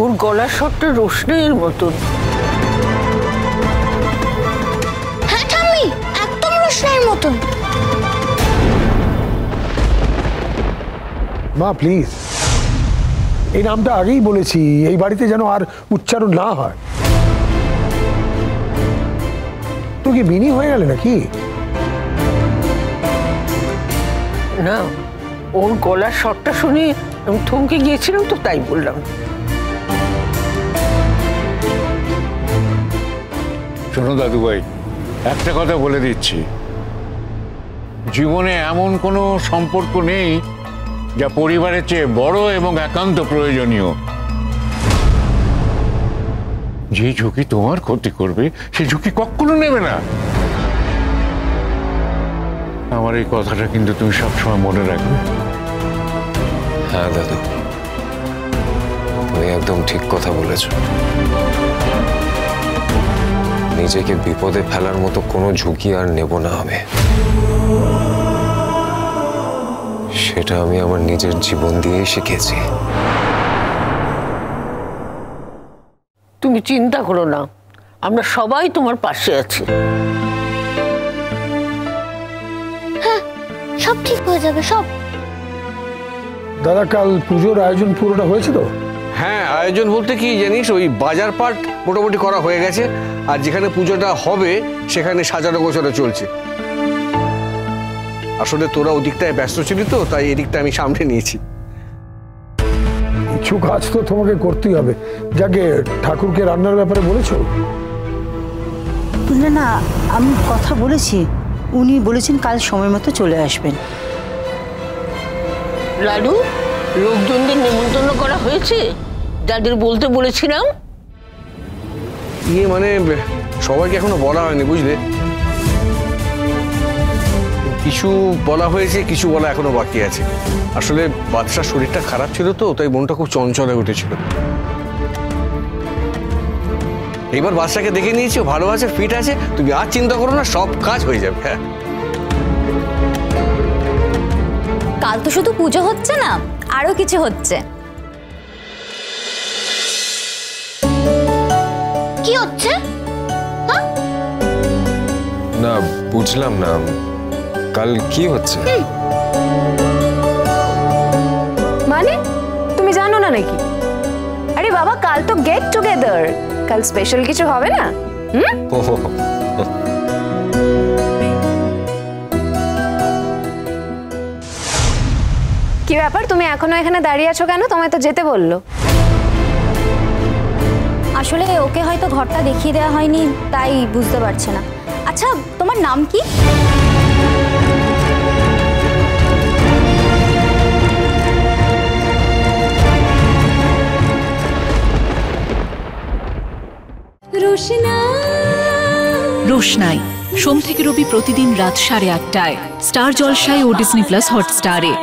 ওর গলার স্বরটা রোশনাইয়ের মতন। হ্যাঁ ঠাম্মি, একদম রোশনাইয়ের মতন। মা প্লিজ, এই নামটা আগেই বলেছি, এই বাড়িতে যেন আর উচ্চারণ না হয়। তো কি মিনি হয়ে গেলে নাকি? না, ওর গলার স্বরটা শুনে আমি থমকে গিয়েছিলাম, তো তাই বললাম। শোনো দাদু ভাই, একটা কথা বলে দিচ্ছি, জীবনে এমন কোনো সম্পর্ক নেই যা পরিবারের চেয়ে বড় এবং একান্ত প্রয়োজনীয়। যে ঝুঁকি তোমার ক্ষতি করবে সে ঝুঁকি কখনো নেবে না। আমার এই কথাটা কিন্তু তুমি সবসময় মনে রাখবে। হ্যাঁ দাদু, তুমি একদম ঠিক কথা বলেছ। নিজেকে বিপদে ফেলার মতো কোনো ঝুঁকি আর নেব না আমি। সেটা আমি আমার নিজের জীবন দিয়েই শিখেছি। তুমি চিন্তা করো না, আমরা সবাই তোমার পাশে আছি। হ্যাঁ, সব ঠিক হয়ে যাবে, সব। দাদা, কাল পুজোর আয়োজন পুরোটা হয়েছে তো? হ্যাঁ, আয়োজন বলতে কি জানিস, ওই বাজার পাট মোটামুটি করা হয়ে গেছে, আর যেখানে পুজোটা হবে সেখানে সাজানো গোছানো চলছে। আসলে তোরা ওদিকটায় ব্যস্ত ছিলি তো, তাই এদিকটা আমি সামনে নিয়েছি। কিছু কাজ তো তোমাকে করতেই হবে। যাকে ঠাকুরকে রান্নার ব্যাপারে বলেছো? না না, আমি কথা বলেছি, উনি বলেছেন কাল সময় মতো চলে আসবেন। লাডু, লোকজনদের নেমন্তন্ন করা হয়েছে যাদের বলতে বলেছিলাম? মানে সবাইকে এখনো বলা হয়নি, বুঝলে। কিছু বলা হয়েছে, কিছু বলা এখনো বাকি আছে। আসলে বাদশার শরীরটা খারাপ ছিল তো, তাই মনটা খুব চঞ্চল হয়ে উঠেছিল। এইবার বাদশাকে দেখে নিয়েছি, ভালো আছে, ফিট আছে, তুমি আর চিন্তা করো না, সব কাজ হয়ে যাবে। হ্যাঁ, কাল তো শুধু পুজো হচ্ছে না, আরো কিছু হচ্ছে। কি হচ্ছে? না, বুঝলাম না, কাল কি হচ্ছে? মানে তুমি জানো না নাকি? আরে বাবা, কাল তো গেট টুগেদার, কাল স্পেশাল কিছু হবে না? কি ব্যাপার, তুমি এখনো এখানে দাঁড়িয়ে আছো কেন? তোমায় তো যেতে বললো। আসলে ওকে হয়তো ঘরটা দেখিয়ে দেওয়া হয়নি, তাই বুঝতে পারছে না। আচ্ছা, তোমার নাম কি? রোশনাই, সোম থেকে রবি প্রতিদিন রাত 8:30টায় স্টার জলসায় ও ডিজনি প্লাস হটস্টারে।